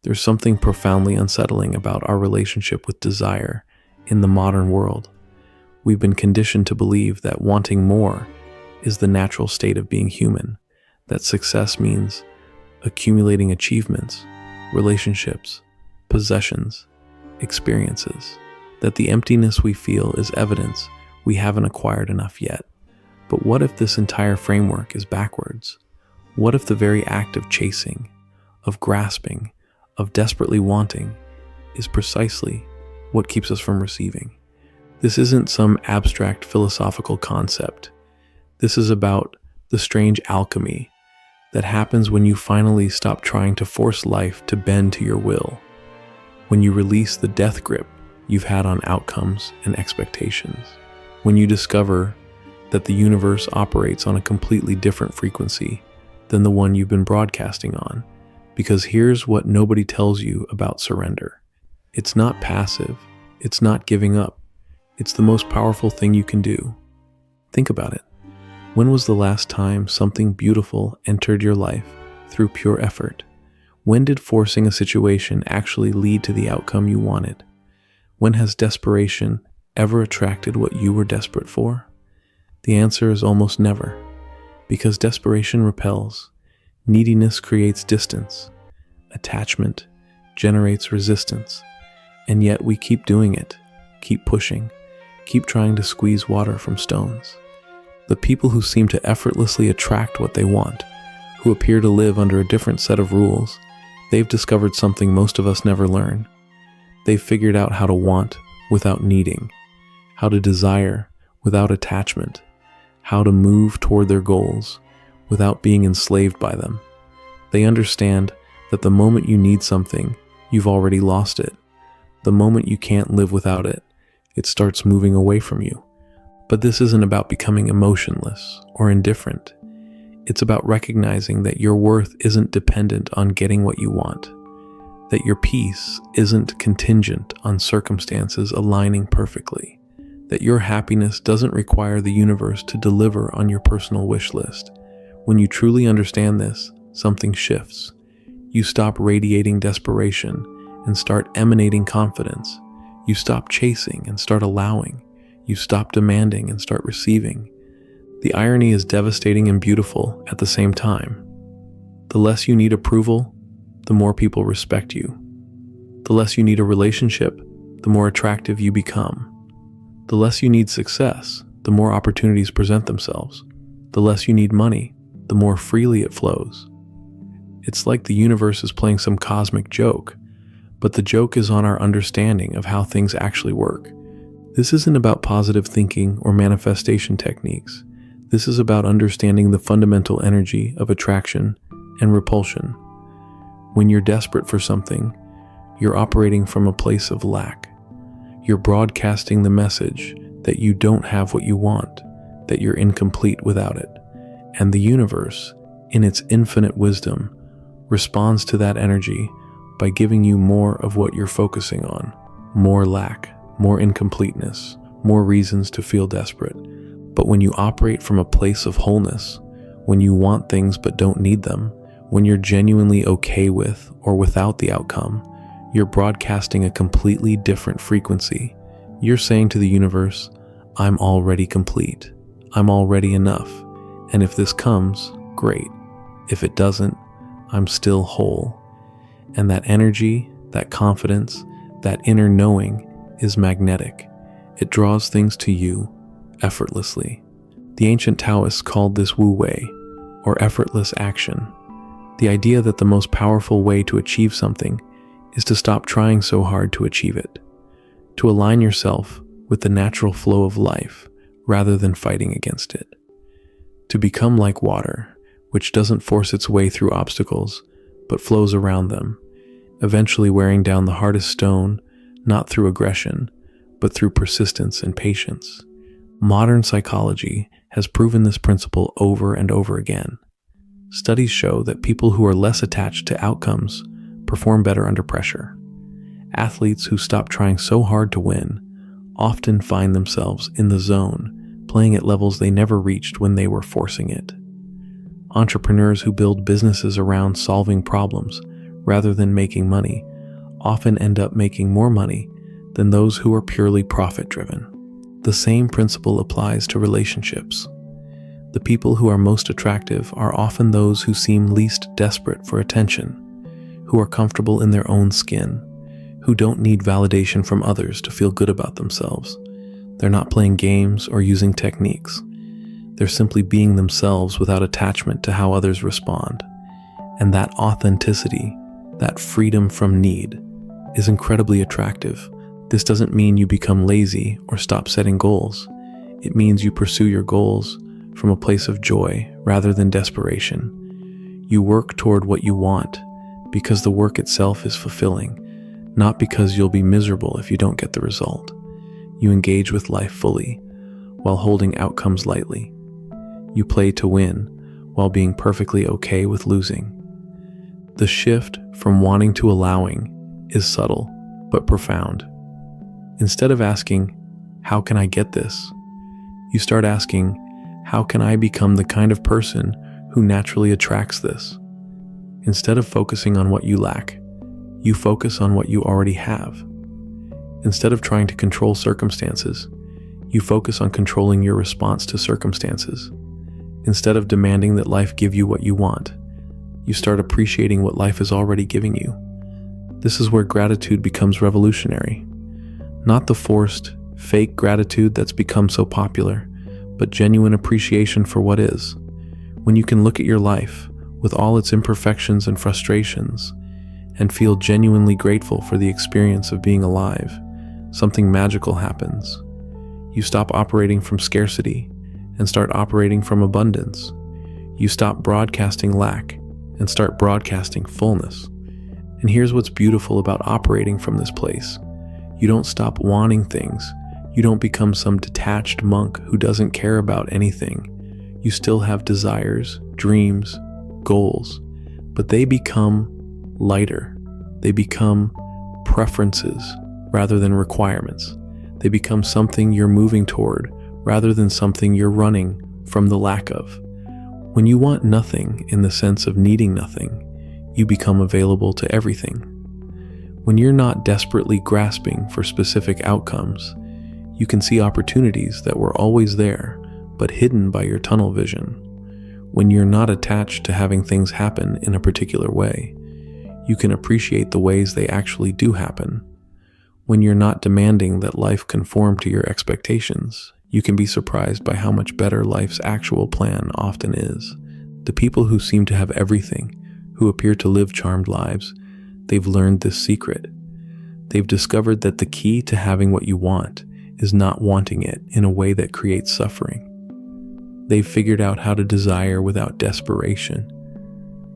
There's something profoundly unsettling about our relationship with desire in the modern world. We've been conditioned to believe that wanting more is the natural state of being human, that success means accumulating achievements, relationships, possessions, experiences, that the emptiness we feel is evidence we haven't acquired enough yet. But what if this entire framework is backwards? What if the very act of chasing, of grasping, of desperately wanting is precisely what keeps us from receiving? This isn't some abstract philosophical concept. This is about the strange alchemy that happens when you finally stop trying to force life to bend to your will, when you release the death grip you've had on outcomes and expectations, when you discover that the universe operates on a completely different frequency than the one you've been broadcasting on. Because here's what nobody tells you about surrender. It's not passive. It's not giving up. It's the most powerful thing you can do. Think about it. When was the last time something beautiful entered your life through pure effort? When did forcing a situation actually lead to the outcome you wanted? When has desperation ever attracted what you were desperate for? The answer is almost never, because desperation repels. Neediness creates distance. Attachment generates resistance. And yet we keep doing it, keep pushing, keep trying to squeeze water from stones. The people who seem to effortlessly attract what they want, who appear to live under a different set of rules, they've discovered something most of us never learn. They've figured out how to want without needing, how to desire without attachment, how to move toward their goals without being enslaved by them. They understand that the moment you need something, you've already lost it. The moment you can't live without it, it starts moving away from you. But this isn't about becoming emotionless or indifferent. It's about recognizing that your worth isn't dependent on getting what you want, that your peace isn't contingent on circumstances aligning perfectly, that your happiness doesn't require the universe to deliver on your personal wish list. When you truly understand this, something shifts. You stop radiating desperation and start emanating confidence. You stop chasing and start allowing. You stop demanding and start receiving. The irony is devastating and beautiful at the same time. The less you need approval, the more people respect you. The less you need a relationship, the more attractive you become. The less you need success, the more opportunities present themselves. The less you need money, the more freely it flows. It's like the universe is playing some cosmic joke, but the joke is on our understanding of how things actually work. This isn't about positive thinking or manifestation techniques. This is about understanding the fundamental energy of attraction and repulsion. When you're desperate for something, you're operating from a place of lack. You're broadcasting the message that you don't have what you want, that you're incomplete without it. And the universe, in its infinite wisdom, responds to that energy by giving you more of what you're focusing on, more lack, more incompleteness, more reasons to feel desperate. But when you operate from a place of wholeness, when you want things but don't need them, when you're genuinely okay with or without the outcome, you're broadcasting a completely different frequency. You're saying to the universe, I'm already complete. I'm already enough. And if this comes, great. If it doesn't, I'm still whole. And that energy, that confidence, that inner knowing is magnetic. It draws things to you effortlessly. The ancient Taoists called this Wu Wei, or effortless action. The idea that the most powerful way to achieve something is to stop trying so hard to achieve it, to align yourself with the natural flow of life rather than fighting against it, to become like water, which doesn't force its way through obstacles, but flows around them, eventually wearing down the hardest stone, not through aggression, but through persistence and patience. Modern psychology has proven this principle over and over again. Studies show that people who are less attached to outcomes perform better under pressure. Athletes who stop trying so hard to win often find themselves in the zone, playing at levels they never reached when they were forcing it. Entrepreneurs who build businesses around solving problems rather than making money often end up making more money than those who are purely profit-driven. The same principle applies to relationships. The people who are most attractive are often those who seem least desperate for attention, who are comfortable in their own skin, who don't need validation from others to feel good about themselves. They're not playing games or using techniques. They're simply being themselves without attachment to how others respond. And that authenticity, that freedom from need, is incredibly attractive. This doesn't mean you become lazy or stop setting goals. It means you pursue your goals from a place of joy rather than desperation. You work toward what you want because the work itself is fulfilling, not because you'll be miserable if you don't get the result. You engage with life fully while holding outcomes lightly. You play to win while being perfectly okay with losing. The shift from wanting to allowing is subtle but profound. Instead of asking, "How can I get this?" you start asking, "How can I become the kind of person who naturally attracts this?" Instead of focusing on what you lack, you focus on what you already have. Instead of trying to control circumstances, you focus on controlling your response to circumstances. Instead of demanding that life give you what you want, you start appreciating what life is already giving you. This is where gratitude becomes revolutionary. Not the forced, fake gratitude that's become so popular, but genuine appreciation for what is. When you can look at your life with all its imperfections and frustrations and feel genuinely grateful for the experience of being alive, something magical happens. You stop operating from scarcity and start operating from abundance. You stop broadcasting lack and start broadcasting fullness. And here's what's beautiful about operating from this place. You don't stop wanting things. You don't become some detached monk who doesn't care about anything. You still have desires, dreams, goals, but they become lighter. They become preferences rather than requirements. They become something you're moving toward rather than something you're running from the lack of. When you want nothing in the sense of needing nothing, you become available to everything. When you're not desperately grasping for specific outcomes, you can see opportunities that were always there, but hidden by your tunnel vision. When you're not attached to having things happen in a particular way, you can appreciate the ways they actually do happen. When you're not demanding that life conform to your expectations, you can be surprised by how much better life's actual plan often is. The people who seem to have everything, who appear to live charmed lives, they've learned this secret. They've discovered that the key to having what you want is not wanting it in a way that creates suffering. They've figured out how to desire without desperation,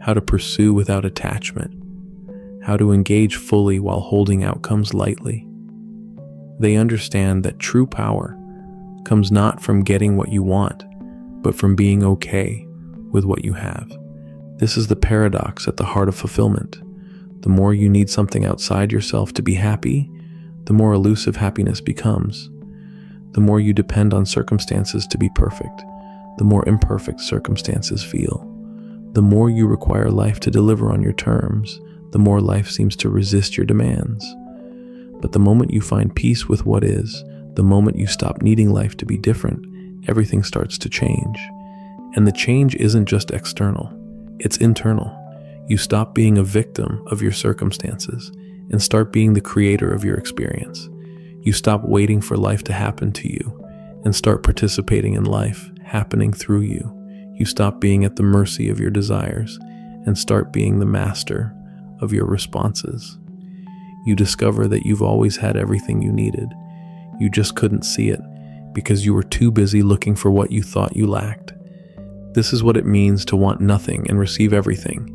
how to pursue without attachment, how to engage fully while holding outcomes lightly. They understand that true power comes not from getting what you want, but from being okay with what you have. This is the paradox at the heart of fulfillment. The more you need something outside yourself to be happy, the more elusive happiness becomes. The more you depend on circumstances to be perfect, the more imperfect circumstances feel. The more you require life to deliver on your terms, the more life seems to resist your demands. But the moment you find peace with what is, the moment you stop needing life to be different, everything starts to change. And the change isn't just external, it's internal. You stop being a victim of your circumstances and start being the creator of your experience. You stop waiting for life to happen to you and start participating in life happening through you. You stop being at the mercy of your desires and start being the master of your responses. You discover that you've always had everything you needed. You just couldn't see it because you were too busy looking for what you thought you lacked. This is what it means to want nothing and receive everything.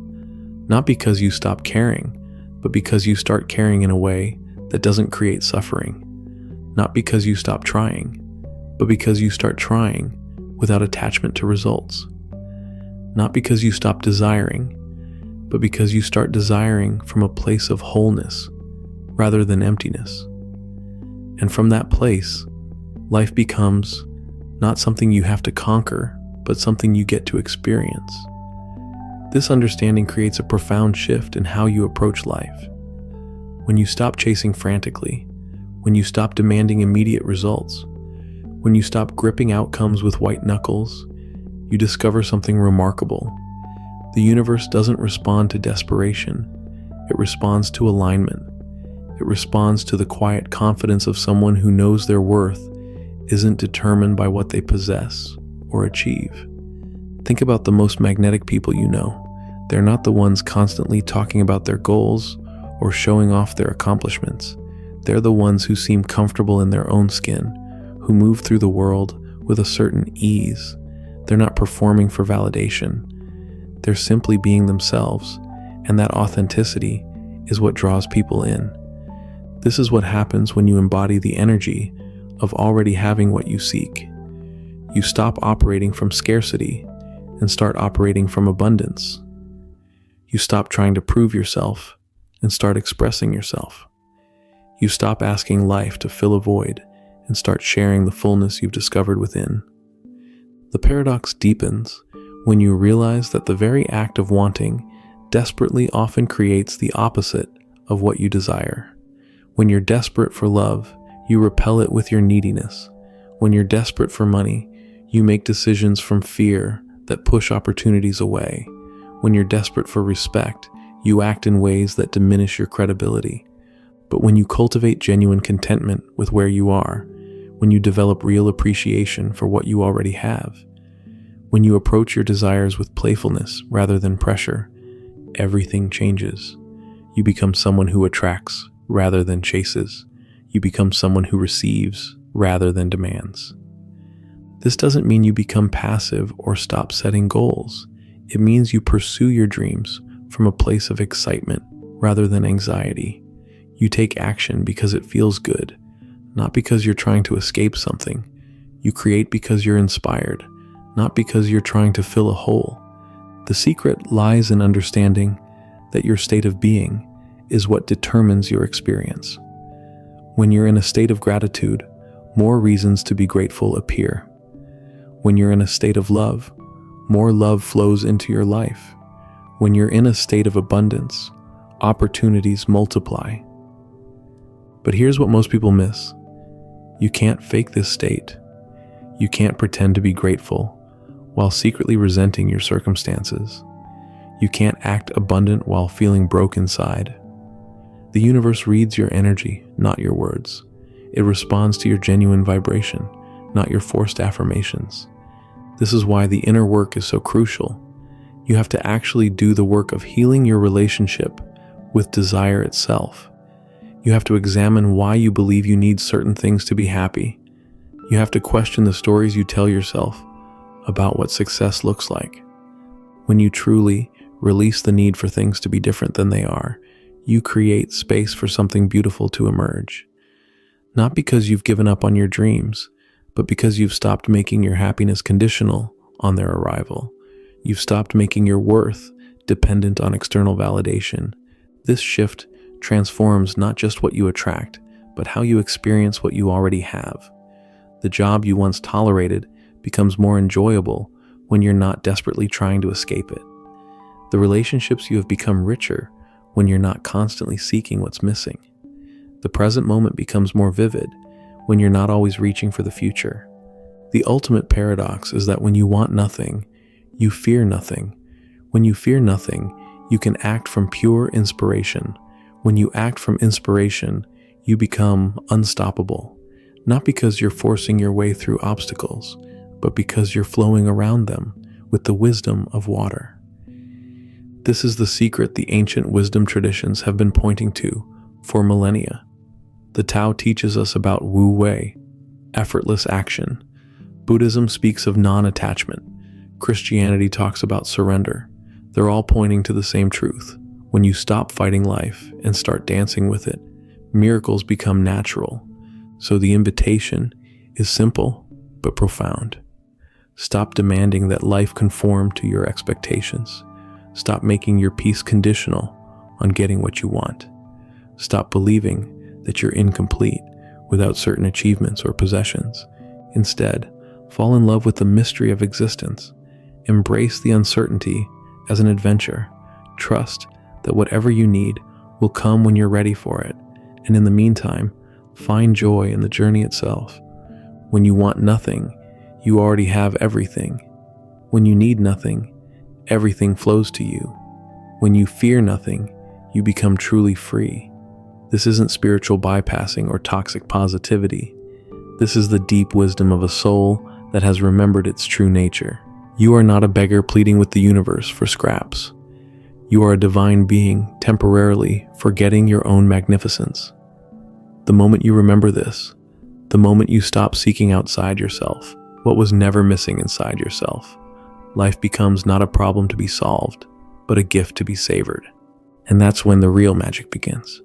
Not because you stop caring, but because you start caring in a way that doesn't create suffering. Not because you stop trying, but because you start trying without attachment to results. Not because you stop desiring, but because you start desiring from a place of wholeness rather than emptiness. And from that place, life becomes not something you have to conquer, but something you get to experience. This understanding creates a profound shift in how you approach life. When you stop chasing frantically, when you stop demanding immediate results, when you stop gripping outcomes with white knuckles, you discover something remarkable. The universe doesn't respond to desperation. It responds to alignment. It responds to the quiet confidence of someone who knows their worth isn't determined by what they possess or achieve. Think about the most magnetic people you know. They're not the ones constantly talking about their goals or showing off their accomplishments. They're the ones who seem comfortable in their own skin, who move through the world with a certain ease. They're not performing for validation. They're simply being themselves, and that authenticity is what draws people in. This is what happens when you embody the energy of already having what you seek. You stop operating from scarcity and start operating from abundance. You stop trying to prove yourself and start expressing yourself. You stop asking life to fill a void and start sharing the fullness you've discovered within. The paradox deepens when you realize that the very act of wanting desperately often creates the opposite of what you desire. When you're desperate for love, you repel it with your neediness. When you're desperate for money, you make decisions from fear that push opportunities away. When you're desperate for respect, you act in ways that diminish your credibility. But when you cultivate genuine contentment with where you are, when you develop real appreciation for what you already have, when you approach your desires with playfulness rather than pressure, everything changes. You become someone who attracts rather than chases. You become someone who receives rather than demands. This doesn't mean you become passive or stop setting goals. It means you pursue your dreams from a place of excitement rather than anxiety. You take action because it feels good, not because you're trying to escape something. You create because you're inspired, not because you're trying to fill a hole. The secret lies in understanding that your state of being is what determines your experience. When you're in a state of gratitude, more reasons to be grateful appear. When you're in a state of love, more love flows into your life. When you're in a state of abundance, opportunities multiply. But here's what most people miss. You can't fake this state. You can't pretend to be grateful while secretly resenting your circumstances. You can't act abundant while feeling broke inside. The universe reads your energy, not your words. It responds to your genuine vibration, not your forced affirmations. This is why the inner work is so crucial. You have to actually do the work of healing your relationship with desire itself. You have to examine why you believe you need certain things to be happy. You have to question the stories you tell yourself about what success looks like. When you truly release the need for things to be different than they are, you create space for something beautiful to emerge. Not because you've given up on your dreams, but because you've stopped making your happiness conditional on their arrival. You've stopped making your worth dependent on external validation. This shift transforms not just what you attract, but how you experience what you already have. The job you once tolerated becomes more enjoyable when you're not desperately trying to escape it. The relationships you have become richer when you're not constantly seeking what's missing. The present moment becomes more vivid when you're not always reaching for the future. The ultimate paradox is that when you want nothing, you fear nothing. When you fear nothing, you can act from pure inspiration. When you act from inspiration, you become unstoppable. Not because you're forcing your way through obstacles, but because you're flowing around them with the wisdom of water. This is the secret the ancient wisdom traditions have been pointing to for millennia. The Tao teaches us about Wu Wei, effortless action. Buddhism speaks of non-attachment. Christianity talks about surrender. They're all pointing to the same truth. When you stop fighting life and start dancing with it, miracles become natural. So the invitation is simple but profound. Stop demanding that life conform to your expectations. Stop making your peace conditional on getting what you want. Stop believing that you're incomplete without certain achievements or possessions. Instead, fall in love with the mystery of existence. Embrace the uncertainty as an adventure. Trust that whatever you need will come when you're ready for it. And in the meantime, find joy in the journey itself. When you want nothing, you already have everything. When you need nothing, everything flows to you. When you fear nothing, you become truly free. This isn't spiritual bypassing or toxic positivity. This is the deep wisdom of a soul that has remembered its true nature. You are not a beggar pleading with the universe for scraps. You are a divine being temporarily forgetting your own magnificence. The moment you remember this, the moment you stop seeking outside yourself what was never missing inside yourself, life becomes not a problem to be solved, but a gift to be savored. And that's when the real magic begins.